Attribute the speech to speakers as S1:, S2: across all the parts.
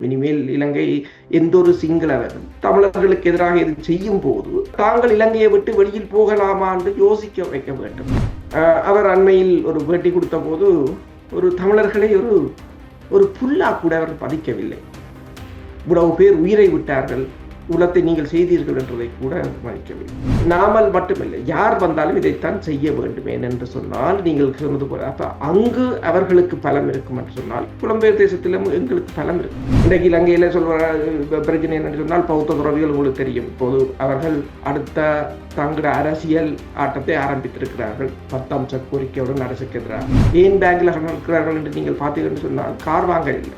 S1: இனிமேல் இலங்கை எந்த ஒரு சிங்களவரும் தமிழர்களுக்கு எதிராக இது செய்யும் போது தாங்கள் இலங்கையை விட்டு வெளியில் போகலாமா என்று யோசிக்க வைக்க வேண்டும். அவர் அண்மையில் ஒரு பேட்டி கொடுத்த போது ஒரு தமிழர்களை ஒரு புல்லா கூட அவர் பதிக்கவில்லை. இவ்வளவு பேர் உயிரை விட்டார்கள், உலகத்தை நீங்கள் செய்தீர்கள் என்றதை கூட மதிக்கவில்லை. நாமல் மட்டுமில்லை, யார் வந்தாலும் இதைத்தான் செய்ய வேண்டும் என்று சொன்னால் நீங்கள் சொன்னது போல அப்ப அங்கு அவர்களுக்கு பலம் இருக்கும் என்று சொன்னால் புலம்பெயர் தேசத்திலும் எங்களுக்கு பலம் இருக்கும். இன்றைக்கு இலங்கையில சொல்ற பிரச்சனை என்னன்னு சொன்னால் பௌத்த துறவிகள் உங்களுக்கு தெரியும். இப்போது அவர்கள் அடுத்த தங்களோட அரசியல் ஆட்டத்தை ஆரம்பித்திருக்கிறார்கள். 10 அம்ச கோரிக்கையுடன் அரசுக்கு எதிராக. ஏன் பேங்க்ல இருக்கிறார்கள் என்று நீங்கள் பார்த்தீங்கன்னு சொன்னால் கார் வாங்க இல்லை,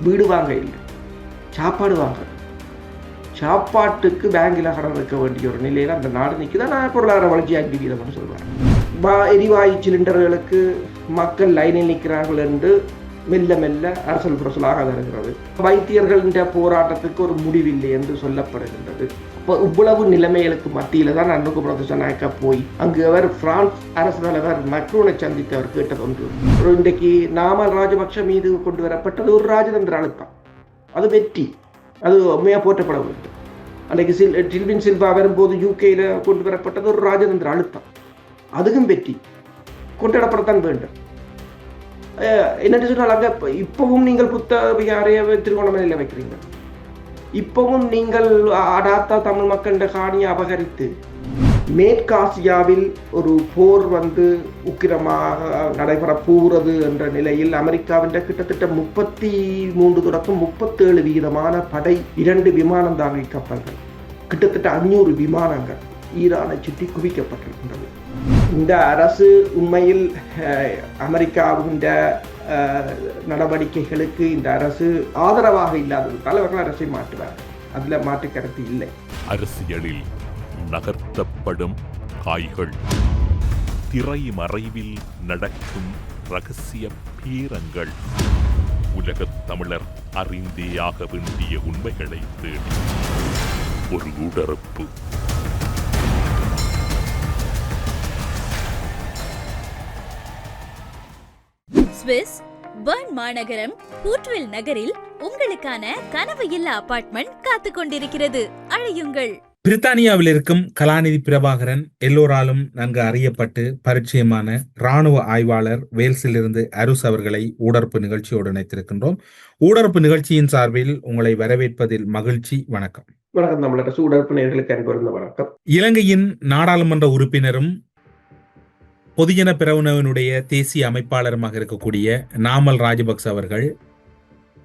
S1: வீடு வாங்க இல்லை, சாப்பாடு வாங்க, சாப்பாட்டுக்கு பேங்கில் கடன் வைக்க வேண்டிய ஒரு நிலையில் அந்த நாடு நிற்குதான். நான் பொருளாதார வளர்ச்சி 5% சொல்கிறேன். எரிவாயு சிலிண்டர்களுக்கு மக்கள் லைனில் நிற்கிறார்கள் என்று மெல்ல மெல்ல அரசல் புரசலாக வருகிறது. வைத்தியர்களின் போராட்டத்துக்கு ஒரு முடிவில்லை என்று சொல்லப்படுகின்றது. இப்போ இவ்வளவு நிலைமைகளுக்கு மத்தியில தான் அன்னுக்கு பிரதேசநாயக்கா போய் அங்கு அவர் பிரான்ஸ் அரசு தலைவர் மக்ரோனை சந்தித்து அவர் கேட்டது ஒன்று. இன்றைக்கு நாமல் ராஜபக்ஷ மீது கொண்டு வரப்பட்டது ஒரு ராஜதந்திர அழுத்தம். அது வெற்றி, அது உண்மையாக போற்றப்பட வேண்டும். அன்றைக்கு டில்வின் சில்வா வரும்போது யூகேயில் கொண்டு வரப்பட்டது ஒரு ராஜதந்திர அழுத்தம். அதுவும் வெற்றி, கொண்டாடப்படத்தான் வேண்டும். என்னென்னு சொன்னால் அங்கே இப்பவும் நீங்கள் புத்த விகாரைய திருகோணமலையில் வைக்கிறீங்க. இப்பவும் நீங்கள் அடாத்தா தமிழ் மக்களிட காணியை அபகரித்து மேற்காசியாவில் ஒரு போர் உக்கிரமாக நடைபெற போகிறது என்ற நிலையில் அமெரிக்காவின் கிட்டத்தட்ட 33 தொடக்கம் 37% படை 2 விமானம் தாங்கி கப்பல்கள், கிட்டத்தட்ட 500 விமானங்கள் ஈரானை சுற்றி குவிக்கப்பட்டிருக்கின்றது. இந்த அரசு உண்மையில் அமெரிக்காவின் நடவடிக்கைகளுக்கு இந்த அரசு ஆதரவாக இல்லாததால் அவர்கள் அரசை மாற்றுவார்கள். அதுல மாற்று கருத்து இல்லை.
S2: அரசியலில் நகர்த்தப்படும் காய்கள், திரைமறைவில் நடக்கும் இரகசிய பீரங்கள், உலகத் தமிழர் அறிந்தேயாக வேண்டிய உண்மைகளை தேடி ஒரு உடறுப்பு.
S3: ஸ்விஸ் பெர்ன் மாநகரம் ஹூட்வில் நகரில் உங்களுக்கான கனவு இல்லா அபார்ட்மெண்ட் காத்துக் கொண்டிருக்கிறது. அழையுங்கள்.
S4: பிரித்தானியாவில் இருக்கும் கலாநிதி பிரபாகரன் எல்லோராலும் நன்கு அறியப்பட்டு பரிச்சயமான இராணுவ ஆய்வாளர் வேல்ஸிலிருந்து அருஸ் அவர்களை ஊடறுப்பு நிகழ்ச்சியோடு இணைத்திருக்கின்றோம். ஊடறுப்பு நிகழ்ச்சியின் சார்பில் உங்களை வரவேற்பதில் மகிழ்ச்சி. வணக்கம்.
S1: வணக்கம். தமிழரசு ஊடறுப்பு நேயர்களுக்கு அன்பு வணக்கம்.
S4: இலங்கையின் நாடாளுமன்ற உறுப்பினரும் பொதுஜன பிரவுணவினுடைய தேசிய அமைப்பாளருமாக இருக்கக்கூடிய நாமல் ராஜபக்ச அவர்கள்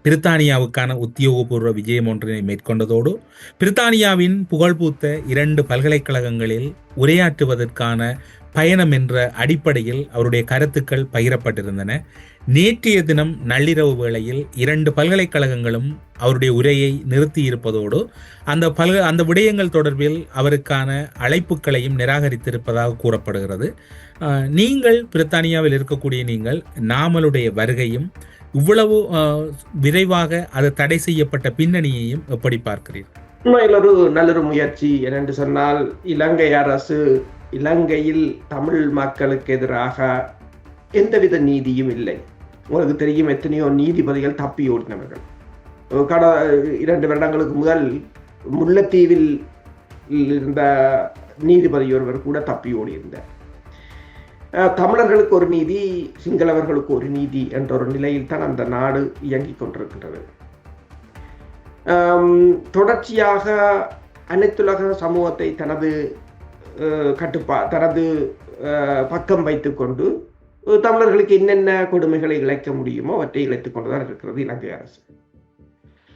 S4: பிரித்தானியாவுக்கான உத்தியோகபூர்வ விஜயம் ஒன்றினை மேற்கொண்டதோடு பிரித்தானியாவின் புகழ்பூத்த 2 பல்கலைக்கழகங்களில் உரையாற்றுவதற்கான பயணம் என்ற அடிப்படையில் அவருடைய கருத்துக்கள் பகிரப்பட்டிருந்தன. நேற்றைய தினம் நள்ளிரவு வேளையில் 2 பல்கலைக்கழகங்களும் அவருடைய உரையை நிறுத்தி இருப்பதோடு அந்த விடயங்கள் தொடர்பில் அவருக்கான அழைப்புகளையும் நிராகரித்திருப்பதாக கூறப்படுகிறது. நீங்கள் பிரித்தானியாவில் இருக்கக்கூடிய நீங்கள் நாமலுடைய வருகையும் இவ்வளவு விரைவாக அது தடை செய்யப்பட்ட பின்னணியையும் எப்படி பார்க்கிறீர்கள்?
S1: உண்மையில் ஒரு நல்லொரு முயற்சி. என்னென்று சொன்னால் இலங்கை அரசு இலங்கையில் தமிழ் மக்களுக்கு எதிராக எந்தவித நீதியும் இல்லை. உங்களுக்கு தெரியும், எத்தனையோ நீதிபதிகள் தப்பி ஓடினவர்கள். 2 வருடங்களுக்கு முதல் முல்லைத்தீவில் இருந்த நீதிபதி ஒருவர் கூட தப்பி ஓடியிருந்தார். தமிழர்களுக்கு ஒரு நீதி, சிங்களவர்களுக்கு ஒரு நீதி என்ற ஒரு நிலையில் தான் அந்த நாடு இயங்கிக் கொண்டிருக்கின்றது. தொடர்ச்சியாக அனைத்துலக சமூகத்தை தனது பக்கம் வைத்துக் கொண்டு தமிழர்களுக்கு என்னென்ன கொடுமைகளை இழைக்க முடியுமோ அவற்றை இழைத்துக் கொண்டுதான் இருக்கிறது இலங்கை அரசு.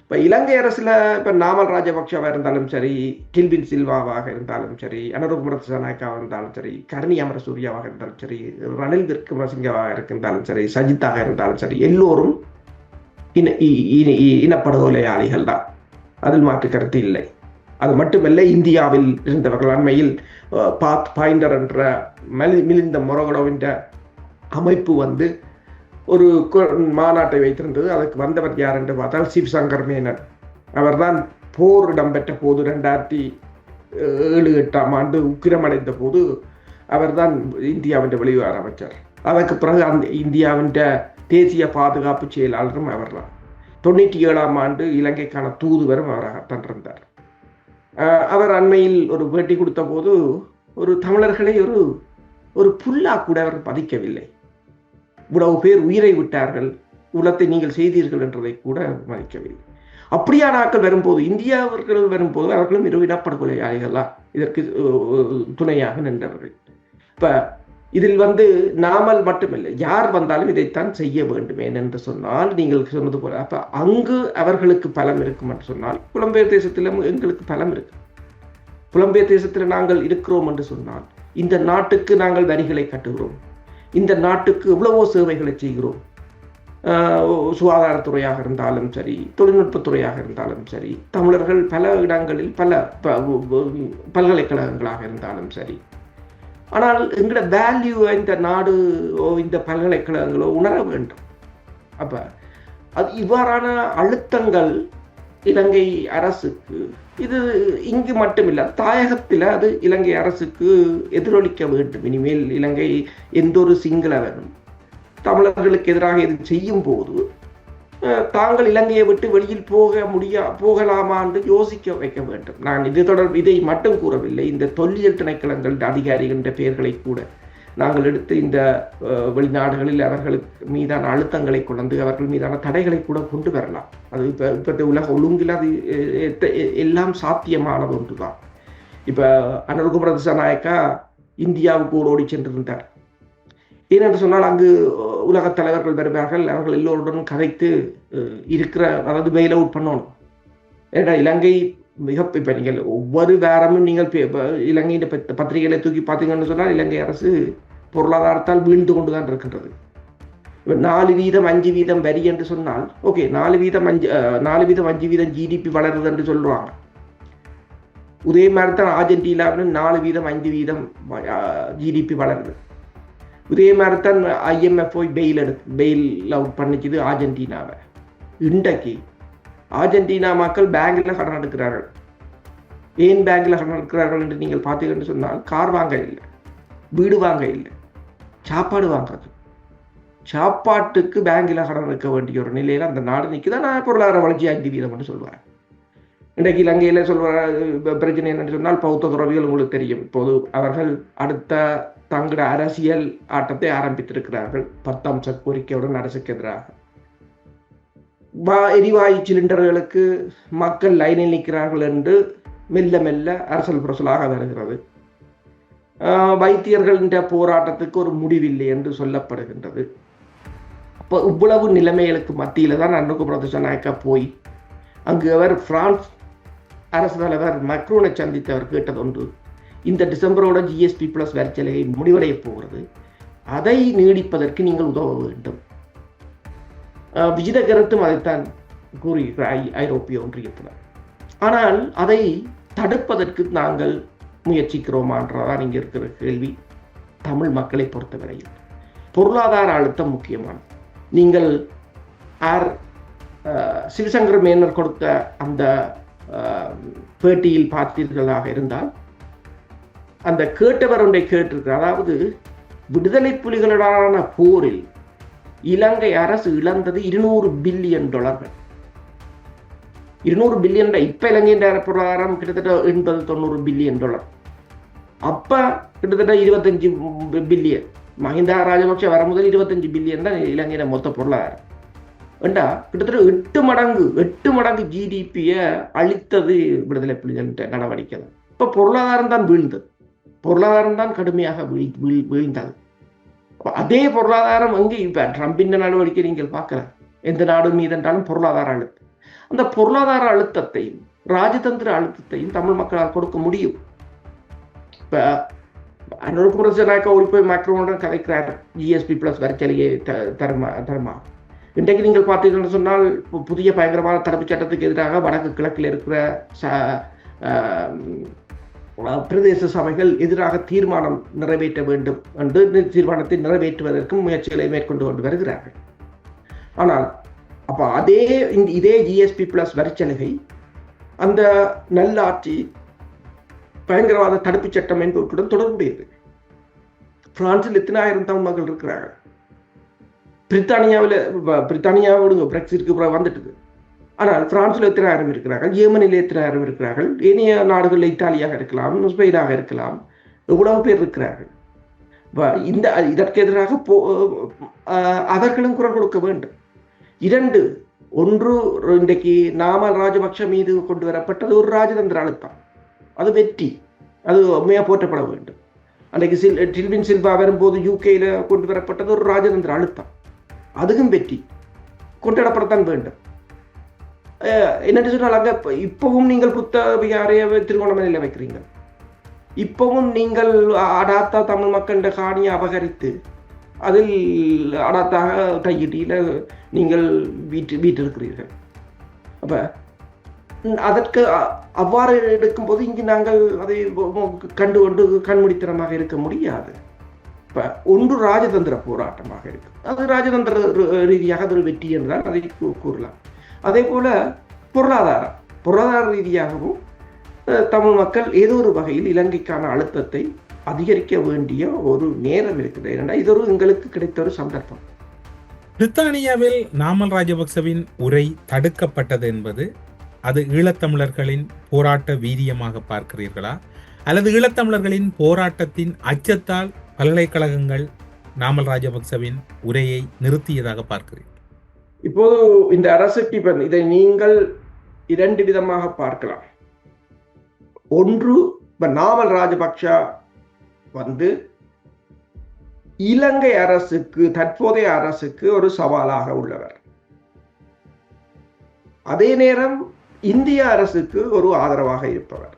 S1: இப்ப இலங்கை அரசுல இப்ப நாமல் ராஜபக்ஷவா இருந்தாலும் சரி, டில்வின் சில்வாவாக இருந்தாலும் சரி, அனுரகுமார திசாநாயக்காவாக இருந்தாலும் சரி, கருணி அமரசூரியாவாக இருந்தாலும் சரி, ரணில் விக்ரமசிங்கவாக இருந்தாலும் சரி, சஜித்தாக இருந்தாலும் சரி, எல்லோரும் இனப்படுகொலையாளிகள் தான். அதில் மாற்று கருத்து இல்லை. அது மட்டுமல்ல, இந்தியாவில் இருந்தவர்கள் அண்மையில் பாத் பாயிண்டர் என்ற மிலிந்த மொரகடோவின் அமைப்பு ஒரு மாநாட்டை வைத்திருந்தது. அதுக்கு வந்தவர் யார் என்று பார்த்தால் சிவசங்கர் மேனன். அவர்தான் போர் இடம்பெற்ற போது 2007-8ஆம் ஆண்டு உக்கிரமடைந்த போது அவர்தான் இந்தியாவின் வெளிவார அமைச்சர். அதற்கு பிறகு இந்தியாவின் தேசிய பாதுகாப்பு செயலாளரும் அவர்தான். 97ஆம் ஆண்டு இலங்கைக்கான தூதுவரும் அவராகத்தான் இருந்தார். அவர் அண்மையில் ஒரு பேட்டி கொடுத்த போது ஒரு தமிழர்களை ஒரு புல்லா கூட அவர் மதிக்கவில்லை. இவ்வளவு பேர் உயிரை விட்டார்கள், உலகத்தை நீங்கள் செய்தீர்கள் என்றதை கூட மதிக்கவில்லை. அப்படியான ஆட்கள் வரும்போது, இந்தியாவர்கள் வரும்போது அவர்களும் இனப்படுகொலையாளிகளா இதற்கு துணையாக நின்றவர்கள். இப்ப இதில் நாமல் மட்டுமில்லை, யார் வந்தாலும் இதைத்தான் செய்ய வேண்டும் என்று சொன்னால், நீங்கள் சொன்னது போல அப்ப அங்கு அவர்களுக்கு பலம் இருக்கும் என்று சொன்னால், புலம்பெயர் தேசத்திலும் எங்களுக்கு பலம் இருக்கு. புலம்பெயர் தேசத்தில் நாங்கள் இருக்கிறோம் என்று சொன்னால், இந்த நாட்டுக்கு நாங்கள் வரிகளை கட்டுகிறோம், இந்த நாட்டுக்கு எவ்வளவோ சேவைகளை செய்கிறோம். சுகாதாரத்துறையாக இருந்தாலும் சரி, தொழில்நுட்பத்துறையாக இருந்தாலும் சரி, தமிழர்கள் பல இடங்களில் பல பல்கலைக்கழகங்களாக இருந்தாலும் சரி. ஆனால் எங்களோட வேல்யூவை இந்த நாடு இந்த பல்கலைக்கழகங்களோ உணர வேண்டும். அப்ப அது இவ்வாறான அழுத்தங்கள் இலங்கை அரசுக்கு, இது இங்கு மட்டுமில்லை, தாயகத்தில் அது இலங்கை அரசுக்கு எதிரொலிக்க வேண்டும். இனிமேல் இலங்கை எந்த ஒரு சிங்களவனும் தமிழர்களுக்கு எதிராக இது செய்யும் போது தாங்கள் இலங்கையை விட்டு வெளியில் போகலாமா என்று யோசிக்க வைக்க வேண்டும். நான் இதை மட்டும் கூறவில்லை. இந்த தொல்லியல் திணைக்களங்கள் அதிகாரிகளின் பெயர்களை கூட நாங்கள் எடுத்து இந்த வெளிநாடுகளில் அவர்களுக்கு மீதான அழுத்தங்களை கொண்டு அவர்கள் மீதான தடைகளை கூட கொண்டு வரலாம். அது இப்ப உலக ஒழுங்கில் அது எல்லாம் சாத்தியமானது ஒன்றுதான். இப்ப அனுர்குமார திசாநாயக்கா இந்தியாவுக்கு ஓடி சென்றிருந்தார். ஏனென்று சொன்னால் அங்கு உலக தலைவர்கள் வருவார்கள், அவர்கள் எல்லோருடன் கதைத்து இருக்கிற, அதாவது மெயில் அவுட் பண்ணணும். ஏன்னா இலங்கை இப்ப நீங்கள் ஒவ்வொரு வாரமும் நீங்கள் இலங்கையின் பத்திரிகைகளை தூக்கி பார்த்தீங்கன்னு சொன்னால் இலங்கை அரசு பொருளாதாரத்தால் வீழ்ந்து கொண்டுதான் இருக்கின்றது. 4% 5% வரி என்று சொன்னால் ஓகே, 4% 5% ஜிடிபி வளருது என்று சொல்லுவாங்க. இதே மாதிரி தான் அர்ஜென்டினாவிலும் 4% 5% ஜிடிபி வளருது. இதே மாதிரி தான் IMF போய் பெயில் அவுட் பண்ணிச்சுது அர்ஜென்டினாவை. இன்றைக்கு அர்ஜென்டினா மக்கள் பேங்க்ல கடன் எடுக்கிறார்கள். ஏன் பேங்க்ல கடன் எடுக்கிறார்கள் என்று நீங்கள் பார்த்தீங்கன்னு சொன்னால், கார் வாங்க இல்லை, வீடு வாங்க இல்லை, சாப்பாடு வாங்காது. சாப்பாட்டுக்கு பேங்கில் கடன் எடுக்க வேண்டிய ஒரு நிலையில அந்த நாடு நிற்குதான். நான் பொருளாதார வளர்ச்சி 5% என்று சொல்லுவேன். இன்றைக்கு இலங்கையில சொல்ற பிரச்சனை என்னன்னு சொன்னால், பௌத்த துறவிகள் உங்களுக்கு தெரியும், இப்போது அவர்கள் அடுத்த தங்களோட அரசியல் ஆட்டத்தை ஆரம்பித்திருக்கிறார்கள் 10 அம்ச கோரிக்கையுடன் அரசுக்கு எதிராக. எரிவாயு சிலிண்டர்களுக்கு மக்கள் லைனில் நிற்கிறார்கள் என்று மெல்ல மெல்ல அரசல் புரசலாக வருகிறது. வைத்தியர்களின் போராட்டத்துக்கு ஒரு முடிவில்லை என்று சொல்லப்படுகின்றது. அப்போ இவ்வளவு நிலைமைகளுக்கு மத்தியில தான் அனுர்குமார திசாநாயக்கா போய் அங்கு அவர் பிரான்ஸ் அரசு தலைவர் மக்ரோனை சந்தித்து அவர் கேட்டதொன்று, இந்த டிசம்பரோட GSP+ வரிச்சலுகை முடிவடைய போகிறது, அதை நீடிப்பதற்கு நீங்கள் உதவ வேண்டும். விஜித கருத்தும் அதைத்தான் கூறுகிறார் ஐரோப்பிய ஒன்றியத்தில். ஆனால் அதை தடுப்பதற்கு நாங்கள் முயற்சிக்கிறோமான்றதான் இங்கே இருக்கிற கேள்வி. தமிழ் மக்களை பொறுத்தவரையில் பொருளாதார அழுத்தம் முக்கியமானது. நீங்கள் சிவசங்கர் மேனர் கொடுத்த அந்த பேட்டியில் பார்த்தீர்களாக இருந்தால், அந்த கேட்டவர் ஒன்றை கேட்டிருக்கிறார். அதாவது விடுதலை புலிகளுடனான போரில் இலங்கை அரசு இழந்தது $200 பில்லியன். 200 பில்லியன் இப்ப இலங்கையின் பொருளாதாரம் கிட்டத்தட்ட $80-90 பில்லியன். அப்ப கிட்டத்தட்ட 25 பில்லியன். மஹிந்தா ராஜபக்ஷ வர முதல் 25 பில்லியன் தான் இலங்கையில மொத்த பொருளாதாரம். ஏண்டா கிட்டத்தட்ட 8 மடங்கு ஜிடிபிய அளித்தது விடுதலை புலிகள் நடவடிக்கை தான். இப்ப பொருளாதாரம் தான் வீழ்ந்தது, பொருளாதாரம் தான் கடுமையாக வீழ்ந்தது. அதே பொருளாதாரம் அங்கே இப்ப ட்ரம்பின் நடவடிக்கை நீங்கள் பார்க்கல, எந்த நாடு மீது என்றாலும் பொருளாதார அழுத்தம். அந்த பொருளாதார அழுத்தத்தையும் ராஜதந்திர அழுத்தத்தையும் தமிழ் மக்களால் கொடுக்க முடியும். இப்ப அனுர்குமார திசாநாயக்கா ஓடி போய் மேக்ரோனுடன் கதைக்கிறார், GSP+ வரிச்சலுகையை தருமா. இன்றைக்கு நீங்கள் பார்த்தீங்கன்னு சொன்னால், புதிய பயங்கரவாத தடுப்பு சட்டத்துக்கு எதிராக வடக்கு கிழக்கில் இருக்கிற பிரதேச சபைகள் எதிராக தீர்மானம் நிறைவேற்ற வேண்டும் என்று தீர்மானத்தை நிறைவேற்றுவதற்கும் முயற்சிகளை மேற்கொண்டு கொண்டு வருகிறார்கள். ஆனால் அப்ப இதே GSP+ வரிச்சலுகை அந்த நல்லாட்சி பயங்கரவாத தடுப்பு சட்டம் என்பவற்றுடன் தொடர்புடையது. பிரான்சில் எத்தனை ஆயிரம் தமிழ் மக்கள் இருக்கிறார்கள். பிரித்தானியாவோட பிரெக்சிட்க்கு வந்துட்டு ஆனால் பிரான்சில் எத்தனாயிரம் இருக்கிறார்கள், ஏமனில் எத்தனாயிரம் இருக்கிறார்கள், ஏனைய நாடுகளில் இத்தாலியாக இருக்கலாம், ஸ்பெயினாக இருக்கலாம், எவ்வளவு பேர் இருக்கிறார்கள். இதற்கு எதிராக அவர்களும் குரல் கொடுக்க வேண்டும். ஒன்று, இன்றைக்கு நாமல் ராஜபக்ஷ மீது கொண்டு வரப்பட்டது ஒரு ராஜதந்திர அழுத்தம், அது வெற்றி, அது உண்மையாக போற்றப்பட வேண்டும். அன்றைக்கு டில்வின் சில்வா வரும்போது யூகேயில் கொண்டு வரப்பட்டது ஒரு ராஜதந்திர அழுத்தம், அதுவும் வெற்றி, கொண்டாடப்படத்தான் வேண்டும். என்னென்னு சொன்னால் அங்கே இப்பவும் நீங்கள் புத்த விகாரையை திருகோணமலையில் வைக்கிறீங்க, இப்பவும் நீங்கள் அடாத்தா தமிழ் மக்களின் காணியை அபகரித்து அதில் அடாத்தாக கையிட்டியில் நீங்கள் வீட்டிருக்கிறீர்கள். அப்போ அதற்கு அவ்வாறு எடுக்கும்போது இங்கு நாங்கள் அதை கண்டுகொண்டு கண்மூடித்தனமாக இருக்க முடியாது. இப்போ ஒன்று ராஜதந்திர போராட்டமாக இருக்கு, அது ராஜதந்திர ரீதியாக அது ஒரு வெற்றி என்றுதான் அதை கூறலாம். அதே போல பொருளாதார ரீதியாகவும் தமிழ் மக்கள் ஏதோ ஒரு வகையில் இலங்கைக்கான அழுத்தத்தை அதிகரிக்க வேண்டிய ஒரு நேரம் இருக்குது. ஏன்னா இது எங்களுக்கு கிடைத்த ஒரு சந்தர்ப்பம்.
S4: பிரித்தானியாவில் நாமல் ராஜபக்சவின் உரை தடுக்கப்பட்டது என்பது அது ஈழத்தமிழர்களின் போராட்ட வீரியமாக பார்க்கிறீர்களா, அல்லது ஈழத்தமிழர்களின் போராட்டத்தின் அச்சத்தால் பல்கலைக்கழகங்கள் நாமல் ராஜபக்சவின் உரையை நிறுத்தியதாக பார்க்கிறீர்கள்?
S1: இப்போது இந்த அரசுக்கு இதை நீங்கள் இரண்டு விதமாக பார்க்கலாம். ஒன்று, நாமல் ராஜபக்ஷ இலங்கை அரசுக்கு, தற்போதைய அரசுக்கு ஒரு சவாலாக உள்ளவர். அதே நேரம் இந்திய அரசுக்கு ஒரு ஆதரவாக இருப்பவர்.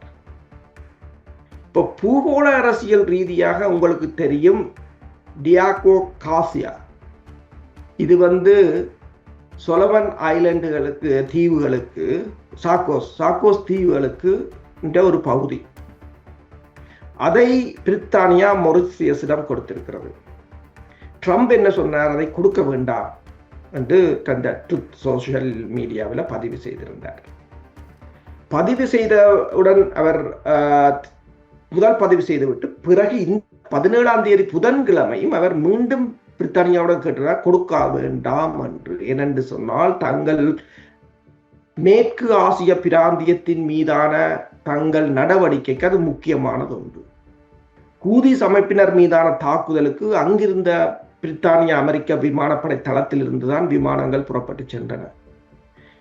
S1: இப்போ பூகோள அரசியல் ரீதியாக உங்களுக்கு தெரியும், டியாகோ காசியா இது சொலமன் ஐலண்டுகளுக்கு, தீவுகளுக்கு, சாக்கோஸ் தீவுகளுக்கு ஒரு பகுதி. அதை பிரித்தானியா மொரிசியஸிடம் கொடுத்திருக்கிறது. ட்ரம்ப் என்ன சொன்னார், அதை கொடுக்க வேண்டாம் என்று தந்த ட்ரூத் சோஷியல் மீடியாவில் பதிவு செய்திருந்தார். பதிவு செய்தவுடன் அவர் முதல் பதிவு செய்துவிட்டு பிறகு 17ஆம் தேதி புதன்கிழமையும் அவர் மீண்டும் பிரித்தானியாவுடன் கேட்டார் கொடுக்க வேண்டாம் என்று. ஏனென்று சொன்னால் தங்கள் மேற்கு ஆசிய பிராந்தியத்தின் மீதான தங்கள் நடவடிக்கைக்கு அது முக்கியமானது ஒன்று. ஹூதிஸ் அமைப்பினர் மீதான தாக்குதலுக்கு அங்கிருந்த பிரித்தானிய அமெரிக்க விமானப்படை தளத்தில் இருந்துதான் விமானங்கள் புறப்பட்டு சென்றன.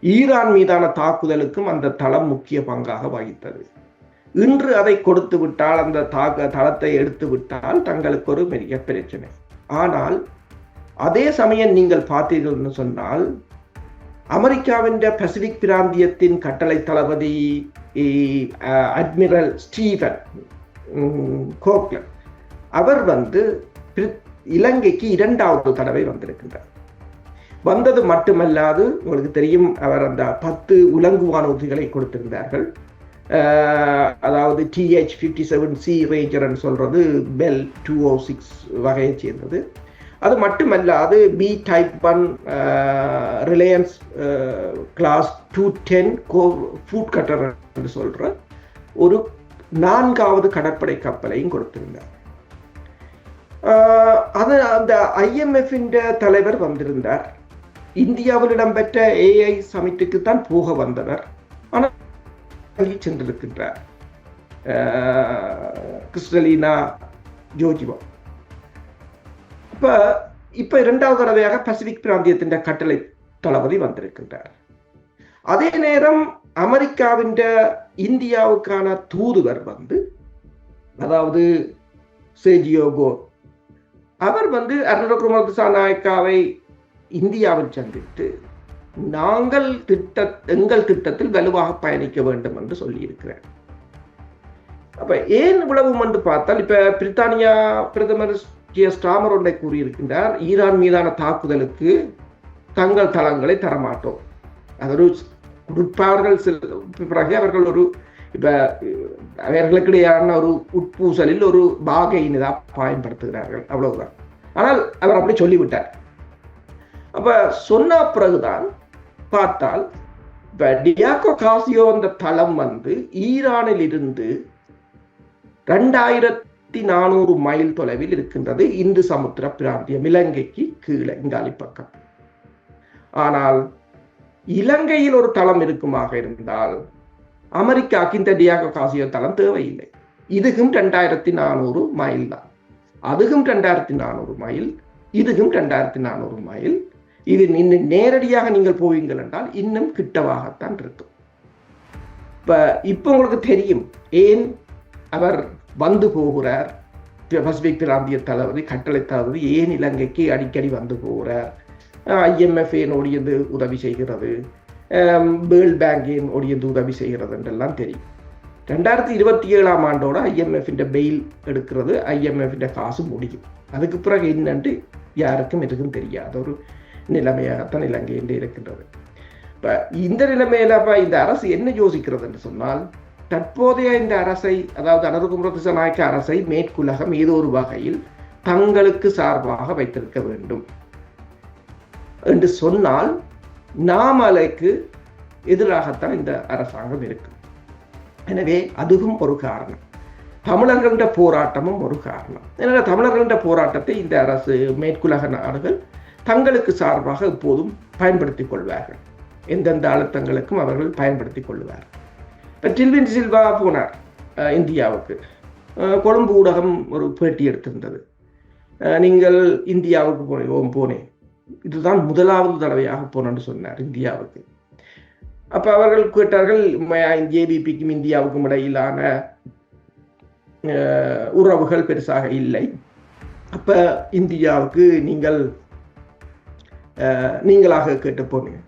S1: ஈரான் மீதான தாக்குதலுக்கும் அந்த தளம் முக்கிய பங்காக வகித்தது. இன்று அதை கொடுத்து விட்டால், அந்த தளத்தை எடுத்து விட்டால் தங்களுக்கு ஒரு பெரிய பிரச்சனை. ஆனால் அதே சமயம் நீங்கள் பார்த்தீர்கள் சொன்னால், அமெரிக்காவின் பசிபிக் பிராந்தியத்தின் கட்டளை தளபதி அட்மிரல் ஸ்டீவன் கோக்லர் அவர் இலங்கைக்கு 2வது தடவை வந்திருக்கின்றார். வந்தது மட்டுமல்லாது, உங்களுக்கு தெரியும், அவர் அந்த 10 உலங்குவான உத்திகளை கொடுத்திருந்தார்கள். அதாவது TH-57C ரேஞ்சர் சொல்றது பெல் 206 வகையை சேர்ந்தது. அது மட்டுமல்லாது B type 1 Reliance class 210 foot cutter என்று சொல்ற ஒரு 4வது கடற்படை கப்பலையும் கொடுத்திருந்தார். அது அந்த IMF-இன் தலைவர் வந்திருந்தார். இந்தியாவில் இடம்பெற்ற AI சமிட்டுக்கு தான் போக வந்தவர். ஆனால் சென்றிருக்கின்றார் கிறிஸ்டலினா ஜோர்ஜிவா. இப்ப 2வது தடவையாக பசிபிக் பிராந்தியத்தின் கட்டளை தளபதி வந்திருக்கின்றார். அதே நேரம் அமெரிக்காவின் இந்தியாவுக்கான தூதுவர் அதாவது சேஜியோ கோர் அவர் அருணகுமார் திசாநாயக்காவை இந்தியாவில் சந்தித்து நாங்கள் எங்கள் திட்டத்தில் வலுவாக பயணிக்க வேண்டும் என்று சொல்லியிருக்கிறார். அப்ப ஏன் இவ்வளவு என்று பார்த்தால், இப்ப பிரித்தானியா பிரதமர் ஸ்டாமர் ஒன்றை கூறியிருக்கின்றார், ஈரான் மீதான தாக்குதலுக்கு தங்கள் தளங்களை தரமாட்டோம். அது கொடுப்பார்கள். பிறகு அவர்கள் இப்ப அவர்களுக்கிடையான ஒரு உட்பூசலில் ஒரு பாகையினை தான் பயன்படுத்துகிறார்கள், அவ்வளவுதான். ஆனால் அவர் அப்படி சொல்லிவிட்டார். அப்ப சொன்ன பிறகுதான் பார்த்தால், இப்ப டியாகோ காசியோ அந்த தளம் ஈரானில் இருந்து 2400 மைல் தொலைவில் இருக்கின்றது. இந்து சமுத்திர பிராந்தியம், இலங்கைக்கு கீழே இங்காலி பக்கம். ஆனால் இலங்கையில் ஒரு தளம் இருக்குமாக இருந்தால் அமெரிக்காவுக்கு இந்த டியாகோ காசியோ தளம் தேவையில்லை. இதுக்கும் 2400 மைல் தான், அதுக்கும் 2400 மைல், இதுக்கும் 2400 மைல். இது இன்னும் நேரடியாக நீங்கள் போவீங்கள் என்றால் இன்னும் கிட்டவாகத்தான் இருக்கும். இப்போ உங்களுக்கு தெரியும் ஏன் அவர் வந்து போகிறார். பசிபிக் பிராந்திய தளபதி, கட்டளை தளபதி ஏன் இலங்கைக்கு அடிக்கடி வந்து போகிறார். IMF ஏன் ஓடியது உதவி செய்கிறது, வேர்ல்ட் பேங்க் ஏன் ஓடியது உதவி செய்கிறது என்றெல்லாம் தெரியும். 2027 ஆண்டோட IMF பெயில் எடுக்கிறது, IMF காசு முடியும். அதுக்கு பிறகு என்னென்று யாருக்கும் எதுக்கும் தெரியாத ஒரு நிலைமையாகத்தான் இலங்கை என்று இருக்கின்றது. இப்போ இந்த நிலைமையில இந்த அரசு என்ன யோசிக்கிறது என்று சொன்னால், தற்போதைய இந்த அரசை, அதாவது அனுரகுமார திசாநாயக்க அரசை மேற்குலகம் ஏதோ ஒரு வகையில் தங்களுக்கு சார்பாக வைத்திருக்க வேண்டும் என்று சொன்னால் நாமலைக்கு எதிராகத்தான் இந்த அரசாங்கம் இருக்கும். எனவே அதுவும் ஒரு காரணம். தமிழர்கள போராட்டமும் ஒரு காரணம். எனவே தமிழர்கள போராட்டத்தை இந்த அரசு, மேற்குலக நாடுகள் தங்களுக்கு சார்பாக எப்போதும் பயன்படுத்திக் கொள்வார்கள். எந்தெந்த அழுத்தங்களுக்கும் அவர்கள் பயன்படுத்திக் கொள்வார்கள். இப்போ டில்வின் சில்வா போனார் இந்தியாவுக்கு. கொழும்பு ஊடகம் ஒரு பேட்டி எடுத்திருந்தது. நீங்கள் இந்தியாவுக்கு போனேன், இதுதான் முதலாவது தடவையாக போனேன்னு சொன்னார் இந்தியாவுக்கு. அப்போ அவர்கள் கேட்டார்கள், JVPக்கும் இந்தியாவுக்கும் இடையிலான உறவுகள் பெருசாக இல்லை, அப்போ இந்தியாவுக்கு நீங்களாக கேட்டு போனீங்க.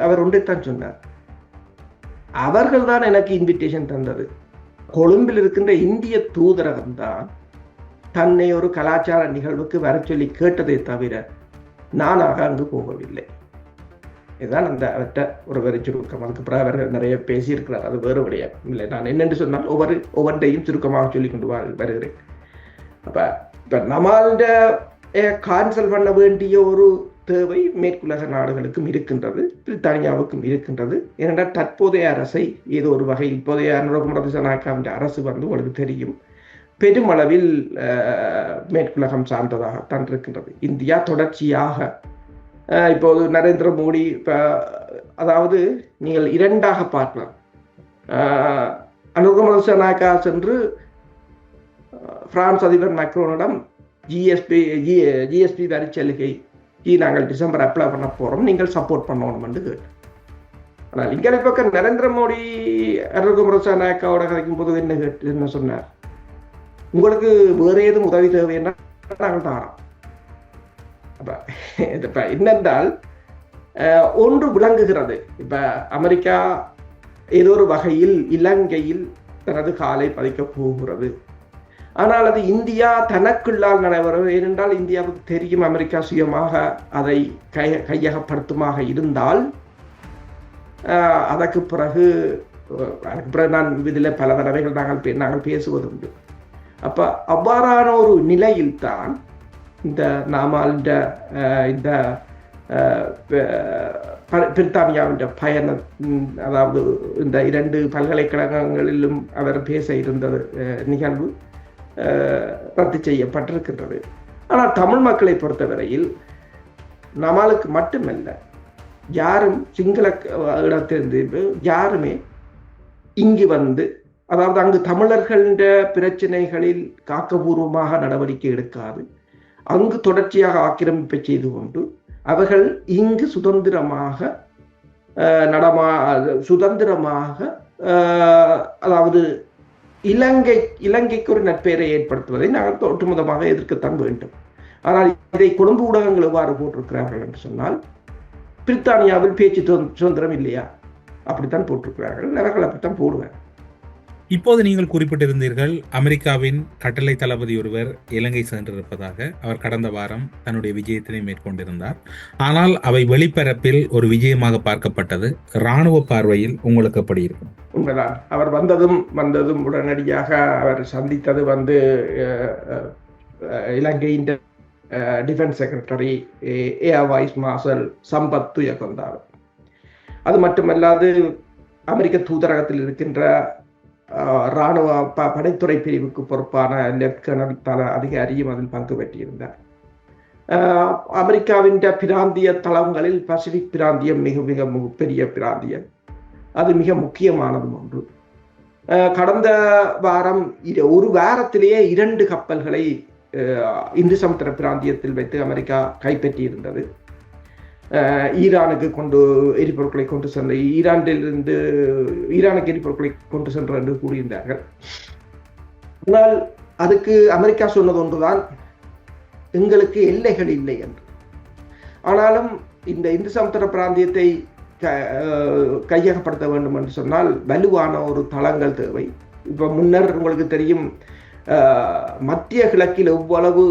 S1: அவர் ஒன்றைத்தான் சொன்னார், அவர்கள் தான் எனக்கு இன்விடேஷன் தந்தது. கொழும்பில் இருக்கின்ற இந்திய தூதரகம் தான் தன்னை ஒரு கலாச்சார நிகழ்வுக்கு வர சொல்லி கேட்டதை தவிர நானாக அங்கு போகவில்லை. இதுதான் அந்த அவற்ற ஒரு வெறி சுருக்கம். அதுக்கு பிறகு அவர் நிறைய பேசியிருக்கிறார், அது வேறு விடயம் இல்லை. நான் என்னென்று சொன்னால் ஒவ்வொன்றையும் சுருக்கமாக சொல்லி கொண்டு வருகிறேன். அப்போ இப்போ நம்மள்ட கான்சல் பண்ண வேண்டிய ஒரு தேவை மேற்குலக நாடுகளுக்கும் இருக்கின்றது, பிரித்தானியாவுக்கும் இருக்கின்றது. ஏனென்றால் தற்போதைய அரசை ஏதோ ஒரு வகையில், இப்போதைய அனுரகுமார திசாநாயக்காவின் அரசு உங்களுக்கு தெரியும், பெருமளவில் மேற்குலகம் சார்ந்ததாகத்தான் இருக்கின்றது. இந்தியா தொடர்ச்சியாக இப்போது நரேந்திர மோடி, அதாவது நீங்கள் இரண்டாக பார்க்கலாம். அனுரகுமார திசாநாயக்கா சென்று பிரான்ஸ் அதிபர் மேக்ரோனிடம் ஜிஎஸ்பி வரி சலுகை நாங்கள் டிசம்பர் அப்ளை பண்ண போகிறோம், நீங்கள் சப்போர்ட் பண்ணணும் என்று கேட்டு. ஆனால் இங்கே பக்கம் நரேந்திர மோடி அனுரகுமார திசாநாயக்காவோட கதைக்கும் போது என்ன சொன்னார், உங்களுக்கு வேறு ஏதும் உதவி தேவை என்றால் நாங்கள் தாரோம். அப்போ என்னென்றால் ஒன்று விளங்குகிறது. இப்போ அமெரிக்கா ஏதோ ஒரு வகையில் இலங்கையில் தனது காலை பதிக்கப் போகிறது. ஆனால் அது இந்தியா தனக்குள்ளால் நடைபெறும். ஏனென்றால் இந்தியாவுக்கு தெரியும், அமெரிக்கா சுயமாக அதை கையகப்படுத்துமாக இருந்தால் அதற்கு பிறகு நான் இதில் பல தடவைகள் நாங்கள் பேசுவதுண்டு. அப்போ அவ்வாறான ஒரு நிலையில்தான் இந்த நாமால்ட இந்த பிரித்தானியாவின் பயணம், அதாவது இந்த 2 பல்கலைக்கழகங்களிலும் அவர் பேச இருந்த நிகழ்வு ரத்து செய்யப்பட்டிருக்கின்றது. ஆனால் தமிழ் மக்களை பொறுத்தவரையில் நம்மளுக்கு மட்டுமல்ல, யாரும் சிங்கள இடத்திலிருந்து யாருமே இங்கு வந்து, அதாவது அங்கு தமிழர்கள பிரச்சனைகளில் காக்கபூர்வமாக நடவடிக்கை எடுக்காது, அங்கு தொடர்ச்சியாக ஆக்கிரமிப்பை செய்து கொண்டு அவர்கள் இங்கு சுதந்திரமாக அதாவது இலங்கைக்கு ஒரு நற்பெயரை ஏற்படுத்துவதை நாங்கள் ஒட்டுமொத்தமாக எதிர்க்கத்தான் வேண்டும். ஆனால் இதை கொழும்பு ஊடகங்கள் எவ்வாறு போட்டிருக்கிறார்கள் என்று சொன்னால், பிரித்தானியாவில் பேச்சு சுதந்திரம் இல்லையா, அப்படித்தான் போட்டிருக்கிறார்கள். அவர்கள் அப்படித்தான் போடுவார்.
S4: இப்போது நீங்கள் குறிப்பிட்டிருந்தீர்கள், அமெரிக்காவின் கட்டளை தளபதி ஒருவர் இலங்கை சென்றிருப்பதாக. அவர் கடந்த வாரம் தன்னுடைய விஜயத்தினை மேற்கொண்டிருந்தார். ஆனால் அவை வெளிப்பரப்பில் ஒரு விஜயமாக பார்க்கப்பட்டது. இராணுவ பார்வையில் உங்களுக்கு எப்படி இருக்கும்?
S1: உண்மைதான். அவர் வந்ததும் உடனடியாக அவர் சந்தித்தது இலங்கையின் defence secretary air vice marshal Sampath துயகொண்டார். அது மட்டுமல்லாது அமெரிக்க தூதரகத்தில் இருக்கின்ற இராணுவ படைத்துறை பிரிவுக்கு பொறுப்பான லெப்டினன்ட் அதிகாரியும் அதில் பங்கு பெற்றிருந்தார். அமெரிக்காவின் பிராந்திய தளங்களில் பசிபிக் பிராந்தியம் மிக மிக பெரிய பிராந்தியம், அது மிக முக்கியமானது ஒன்று. கடந்த வாரம் ஒரு வாரத்திலேயே 2 கப்பல்களை இந்து சமுத்திர பிராந்தியத்தில் வைத்து அமெரிக்கா கைப்பற்றியிருந்தது. ஈரானுக்கு எரிபொருட்களை கொண்டு சென்ற ஈரானுக்கு எரிபொருட்களை கொண்டு சென்ற என்று கூறியிருந்தார்கள். ஆனால் அதுக்கு அமெரிக்கா சொன்னது ஒன்றுதான், எங்களுக்கு எல்லைகள் இல்லை என்று. ஆனாலும் இந்த இந்து சமுத்திர பிராந்தியத்தை கையகப்படுத்த வேண்டும் என்று சொன்னால் வலுவான ஒரு தளங்கள் தேவை. இப்போ முன்னர் உங்களுக்கு தெரியும், மத்திய கிழக்கில் எவ்வளவு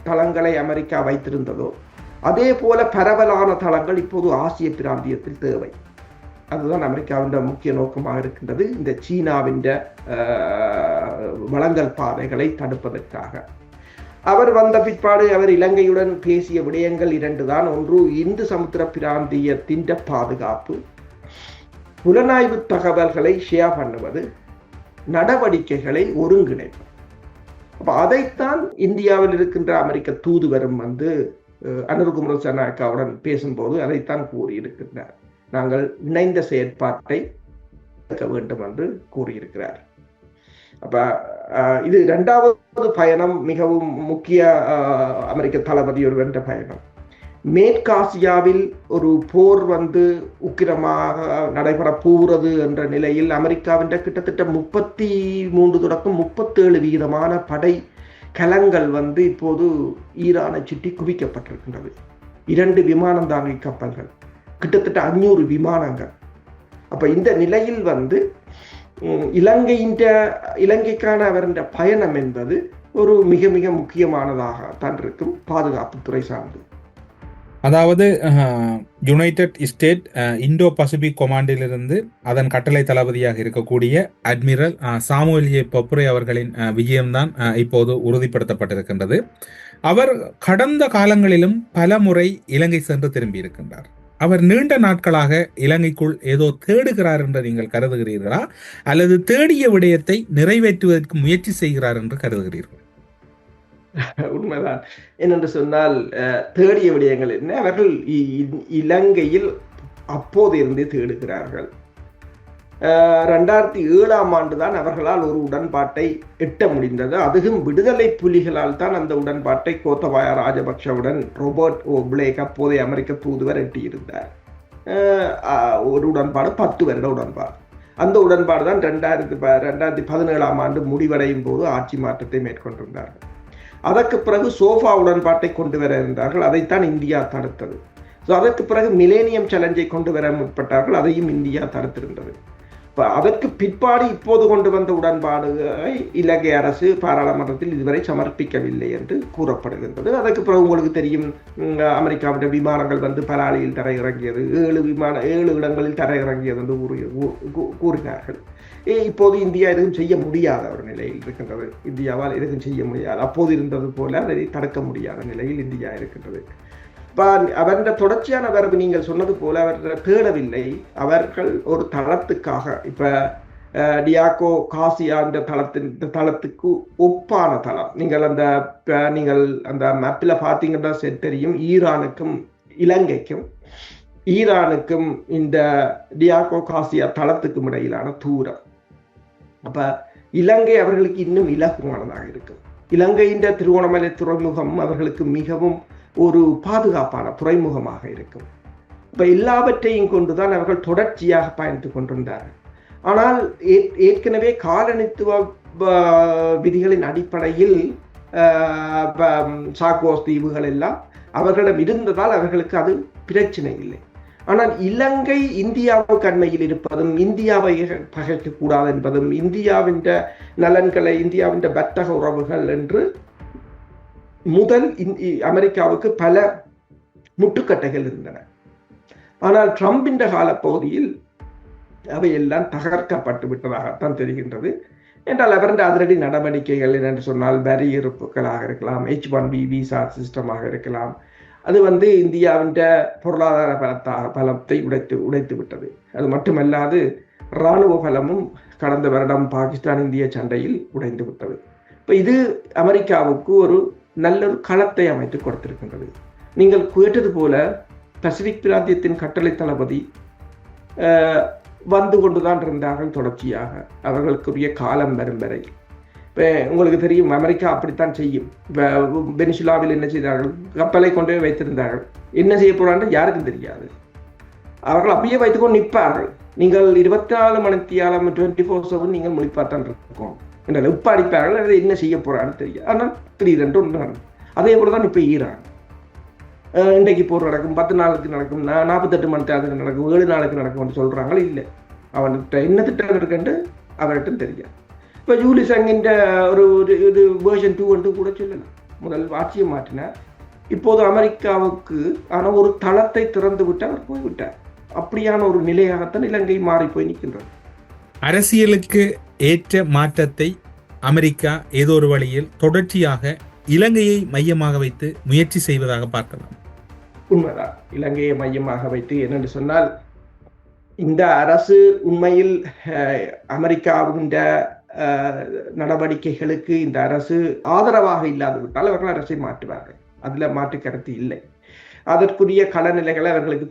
S1: தளங்களை அமெரிக்கா வைத்திருந்ததோ அதே போல பரவலான தளங்கள் இப்போது ஆசிய பிராந்தியத்தில் தேவை. அதுதான் அமெரிக்காவின் முக்கிய நோக்கமாக இருக்கின்றது, இந்த சீனாவின் வளங்கள் பாதைகளை தடுப்பதற்காக. அவர் வந்த பிற்பாடு அவர் இலங்கையுடன் பேசிய விடயங்கள் 2 தான். ஒன்று, இந்து சமுத்திர பிராந்தியத்தின் பாதுகாப்பு, புலனாய்வு தகவல்களை ஷேர் பண்ணுவது, நடவடிக்கைகளை ஒருங்கிணைப்பது. அப்ப அதைத்தான் இந்தியாவில் இருக்கின்ற அமெரிக்க தூதுவரும் அனுர்குமார் ஜனநாயக்காவுடன் பேசும்போது அதைத்தான் கூறியிருக்கின்றார். நாங்கள் இணைந்த செயற்பாட்டை எடுக்க வேண்டும் என்று கூறியிருக்கிறார். அப்ப இது 2வது பயணம், மிகவும் முக்கிய அமெரிக்க தளபதி ஒரு வென்ற பயணம். மேற்காசியாவில் ஒரு போர் உக்கிரமாக நடைபெற போகிறது என்ற நிலையில் அமெரிக்காவின் கிட்டத்தட்ட 33 தொடக்கம் 37% படை கலங்கள் இப்போது ஈரானை சுற்றி குவிக்கப்பட்டிருக்கின்றது. 2 விமானம் தாங்கி கப்பல்கள், கிட்டத்தட்ட 500 விமானங்கள். அப்ப இந்த நிலையில் இலங்கைக்கான அவருடைய பயணம் என்பது ஒரு மிக மிக முக்கியமானதாக தான் இருக்கும், பாதுகாப்புத்துறை சார்ந்து.
S4: அதாவது யுனைடெட் ஸ்டேட் இந்தோ பசிபிக் கொமாண்டிலிருந்து அதன் கட்டளை தளபதியாக இருக்கக்கூடிய அட்மிரல் சாமுவேல் ஏ பொப்ரே அவர்களின் விஜயம்தான் இப்போது உறுதிப்படுத்தப்பட்டிருக்கின்றது. அவர் கடந்த காலங்களிலும் பல முறை இலங்கை சென்று திரும்பி இருக்கின்றார். அவர் நீண்ட நாட்களாக இலங்கைக்குள் ஏதோ தேடுகிறார் என்று நீங்கள் கருதுகிறீர்களா, அல்லது தேடிய விடயத்தை நிறைவேற்றுவதற்கு முயற்சி செய்கிறார் என்று கருதுகிறீர்கள்?
S1: உண்மைதான். என்னென்று சொன்னால், தேடிய விடயங்கள் என்ன, அவர்கள் இலங்கையில் அப்போது இருந்தே தேடுகிறார்கள். 2007ஆம் ஆண்டு தான் அவர்களால் ஒரு உடன்பாட்டை எட்ட முடிந்தது. அதுவும் விடுதலை புலிகளால் தான் அந்த உடன்பாட்டை கோத்தபாய ராஜபக்ஷவுடன் ரோபர்ட் ஓ பிளேக் அப்போதைய அமெரிக்க தூதுவர் எட்டியிருந்தார். ஒரு உடன்பாடு 10 வருட உடன்பாடு. அந்த உடன்பாடு தான் 2017ஆம் ஆண்டு முடிவடையும் போது ஆட்சி மாற்றத்தை மேற்கொண்டிருந்தார்கள். அதற்கு பிறகு சோஃபா உடன்பாட்டை கொண்டு வர இருந்தார்கள், அதைத்தான் இந்தியா தடுத்தது. அதற்கு பிறகு மிலேனியம் சேலஞ்சை கொண்டு வர முற்பட்டார்கள், அதையும் இந்தியா தடுத்திருந்தது. அதற்கு பிற்பாடு இப்போது கொண்டு வந்த உடன்பாடுகளை இலங்கை அரசு பாராளுமன்றத்தில் இதுவரை சமர்ப்பிக்கவில்லை என்று கூறப்படுகின்றது. அதற்கு பிறகு உங்களுக்கு தெரியும், அமெரிக்காவுடைய விமானங்கள் பலாலியில் தரையிறங்கியது, 7 இடங்களில் தரையிறங்கியது என்று கூறினார்கள். இப்போது இந்தியா எதுவும் செய்ய முடியாத ஒரு நிலையில் இருக்கின்றது. இந்தியாவால் எதுவும் செய்ய முடியாது, அப்போது இருந்தது போல அதை தடுக்க முடியாத நிலையில் இந்தியா இருக்கின்றது. அவருடைய தொடர்ச்சியான வரவு நீங்கள் சொன்னது போல அவர் தேடவில்லை, அவர்கள் ஒரு தளத்துக்காக. இப்ப டியாகோ காசியா இந்த தளத்துக்கு ஒப்பான தளம் நீங்கள் அந்த மேப்பில் பார்த்தீங்கன்னா தெரியும், ஈரானுக்கும் இந்த டியாகோ காசியா தளத்துக்கும் இடையிலான தூரம். அப்ப இலங்கை அவர்களுக்கு இன்னும் இலகுவானதாக இருக்கும். இலங்கையின் திருவோணமலை துறைமுகம் அவர்களுக்கு மிகவும் ஒரு பாதுகாப்பான துறைமுகமாக இருக்கும். இப்ப எல்லாவற்றையும் கொண்டுதான் அவர்கள் தொடர்ச்சியாக பயணித்துக் கொண்டிருந்தார்கள். ஆனால் ஏற்கனவே காலனித்துவ விதிகளின் அடிப்படையில் சாக்கோஸ் தீவுகள் எல்லாம் அவர்களிடம் இருந்ததால் அவர்களுக்கு அது பிரச்சனை இல்லை. ஆனால் இலங்கை இந்தியாவுக்கு அண்மையில் இருப்பதும், இந்தியாவை பகைக்க கூடாது என்பதும், இந்தியாவின் நலன்களை, இந்தியாவின் வர்த்தக உறவுகள் என்று முதல் அமெரிக்காவுக்கு பல முட்டுக்கட்டைகள் இருந்தன. ஆனால் ட்ரம்பின் காலப்பகுதியில் அவையெல்லாம் தகர்க்கப்பட்டு விட்டதாகத்தான் தெரிகின்றது. என்றால் அவருடைய அதிரடி நடவடிக்கைகள் என்று சொன்னால் வரி இருப்புகளாக இருக்கலாம், H1B விசா சிஸ்டமாக இருக்கலாம், அது இந்தியாவின் பொருளாதார பலத்தை உடைத்து விட்டது. அது மட்டுமல்லாது இராணுவ பலமும் கடந்த வருடம் பாகிஸ்தான் இந்திய சண்டையில் உடைந்து விட்டது. இப்போ இது அமெரிக்காவுக்கு ஒரு நல்ல ஒரு களத்தை அமைத்து கொடுத்திருக்கின்றது. நீங்கள் கேட்டது போல பசிபிக் பிராந்தியத்தின் கட்டளை தளபதி வந்து கொண்டுதான் இருந்தார்கள் தொடர்ச்சியாக, அவர்களுக்குரிய காலம் வரும் வரை. இப்போ உங்களுக்கு தெரியும், அமெரிக்கா அப்படித்தான் செய்யும். வெனிசுலாவில் என்ன செய்தார்கள், கப்பலை கொண்டு வைத்திருந்தார்கள். என்ன செய்ய போறான்னு யாருக்கும் தெரியாது. அவர்கள் அப்படியே வைத்துக்கொண்டு நிற்பார்கள். நீங்கள் 24 மணித்தியாலம் 24/7 நீங்கள் முழிப்பாத்தான் இருக்கும். உப்பு அடிப்பார்கள், அதை என்ன செய்ய போறான்னு தெரியாது. ஆனால் திடீரென்று ஒன்று நடக்கும். அதே போலதான் இப்போ ஈரான். இன்றைக்கு போர் நடக்கும், 10 நாளுக்கு நடக்கும், 48 மணி நேரத்துக்கு நடக்கும், 7 நாளுக்கு நடக்கும்னு சொல்றாங்க. இல்லை, அவன்கிட்ட என்ன திட்டம் இருக்குன்னு அவர்கிட்ட தெரியாது. இப்போ ஜூலி சங்கின்ற ஒரு இது வேர்ஷன் 2 கூட சொல்லலாம். முதல் ஆட்சியை மாற்றினார், இப்போது அமெரிக்காவுக்கு ஆனால் ஒரு தளத்தை திறந்து விட்டு அவர் போய்விட்டார். அப்படியான ஒரு நிலையாகத்தான் இலங்கை மாறி போய் நிற்கின்றது.
S4: அரசியலுக்கு ஏற்ற மாற்றத்தை அமெரிக்கா ஏதோ ஒரு வழியில் தொடர்ச்சியாக இலங்கையை மையமாக வைத்து முயற்சி செய்வதாக பார்க்கலாம்.
S1: உண்மைதான். இலங்கையை மையமாக வைத்து என்னென்று சொன்னால், இந்த அரசு உண்மையில் அமெரிக்காவின் நடவடிக்கைகளுக்கு இந்த அரசு ஆதரவாக இல்லாது விட்டால் அவர்கள் அரசை மாற்றுவார்கள். அதுல மாற்று கருத்து இல்லை. அதற்குரிய களநிலைகளை அவர்களுக்கு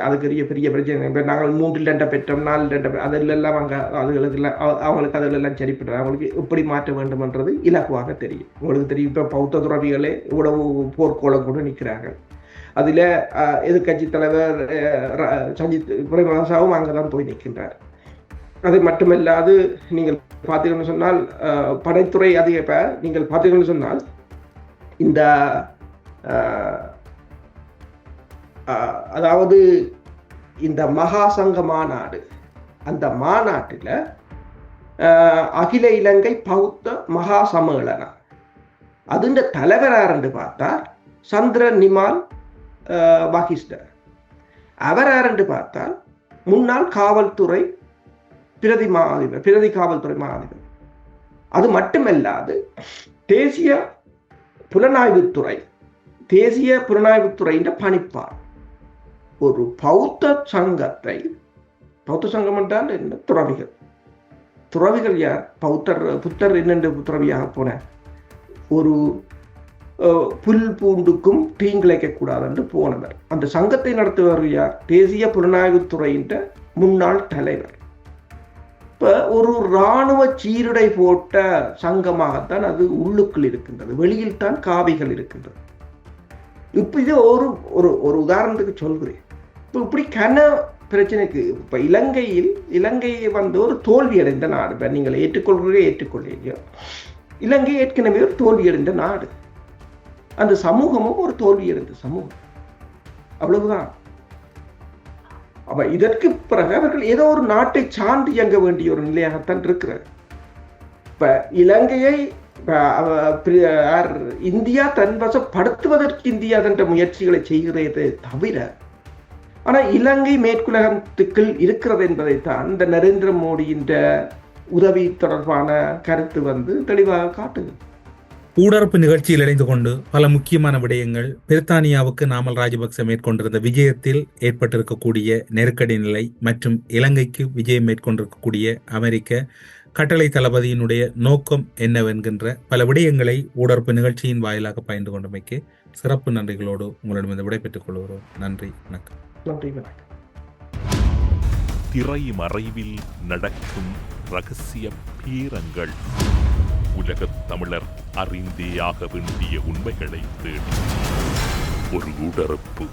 S1: அதுக்குரிய பெரிய பிரச்சனை. நாங்கள் 3 2 பெற்றோம், 4 2 அதிலெல்லாம் அவங்களுக்கு அதிலெல்லாம் சரிப்பட்டு அவங்களுக்கு எப்படி மாற்ற வேண்டும் என்றது இலகுவாக தெரியும். உங்களுக்கு தெரியும், இப்போ பௌத்த துறவிகளே இவ்வளவு போர்க்கோளம் கூட நிற்கிறார்கள். அதில் எதிர்கட்சி தலைவர் சஜித் பிரேமதாசாவும் அங்கேதான் போய் நிற்கின்றார். அது மட்டுமல்லாது நீங்கள் பார்த்தீங்கன்னு சொன்னால் படைத்துறை நீங்கள் பார்த்தீங்கன்னு சொன்னால் இந்த அதாவது இந்த மகாசங்க மாநாடு, அந்த மாநாட்டில் அகில இலங்கை பௌத்த மகா சம்மேளனம் அதுண்ட தலைவரார் என்று பார்த்தார் சந்திர நிமால் வகிஸ்டர். அவர் யார் என்று பார்த்தால் முன்னாள் காவல்துறை பிரதி காவல்துறை மாதிபர். அது மட்டுமல்லாது தேசிய புலனாய்வுத்துறையின் பணிப்பார். ஒரு பௌத்த சங்கம் என்றால் என்ன? துறவிகள் யார்? புத்தர் என்னென்று துறவியாக போன ஒரு புல் பூண்டுக்கும் தீங்கிழைக்க கூடாது என்று போனவர். அந்த சங்கத்தை நடத்துவர் யார்? தேசிய புலனாய்வுத்துறையின் முன்னாள் தலைவர். இப்ப ஒரு இராணுவ சீருடை போட்ட சங்கமாகத்தான் அது உள்ளுக்குள் இருக்கின்றது, வெளியில் தான் காவிகள் இருக்கின்றது. இப்ப இது ஒரு உதாரணத்துக்கு சொல்கிறேன். இப்ப இப்படி பிரச்சனைக்கு இப்ப இலங்கையை வந்து ஒரு தோல்வி அடைந்த நாடு. நீங்கள் ஏற்றுக்கொள்ளையோ, இலங்கை ஏற்கனவே ஒரு தோல்வி அடைந்த நாடு. அந்த சமூகமும் ஒரு தோல்வியடைந்த சமூகம், அவ்வளவுதான். அப்ப இதற்கு பிறகு அவர்கள் ஏதோ ஒரு நாட்டை சார்ந்து இயங்க வேண்டிய ஒரு நிலையாகத்தான் இருக்கிறது. இப்ப இலங்கையை இந்தியா தன்வசப்படுத்துவதற்கு இந்தியா தன்ற முயற்சிகளை செய்கிறதே தவிர, ஆனா இலங்கை மேற்குலகத்துக்குள் இருக்கிறது என்பதைத்தான் இந்த நரேந்திர மோடியின் உதவி தொடர்பான கருத்து வந்து தெளிவாக காட்டுது.
S4: ஊடரப்பு நிகழ்ச்சியில் இணைந்து கொண்டு பல முக்கியமான விடயங்கள், பிரித்தானியாவுக்கு நாமல் ராஜபக்ச மேற்கொண்டிருந்த விஜயத்தில் ஏற்பட்டிருக்கக்கூடிய நெருக்கடி நிலை மற்றும் இலங்கைக்கு விஜயம் மேற்கொண்டிருக்கக்கூடிய அமெரிக்க கட்டளை தளபதியினுடைய நோக்கம் என்னவென்கின்ற பல விடயங்களை ஊடரப்பு நிகழ்ச்சியின் வாயிலாக பயந்து கொண்டமைக்கு சிறப்பு நன்றிகளோடு உங்களிடம் விடைபெற்றுக் கொள்கிறோம். நன்றி, வணக்கம்.
S1: நன்றி, வணக்கம்.
S2: திரை மறைவில் நடக்கும் ரகசிய பீரங்கள், உலகத் தமிழர் அறிந்தேயாக வேண்டிய உண்மைகளை தேடி ஒரு ஊடரப்பு.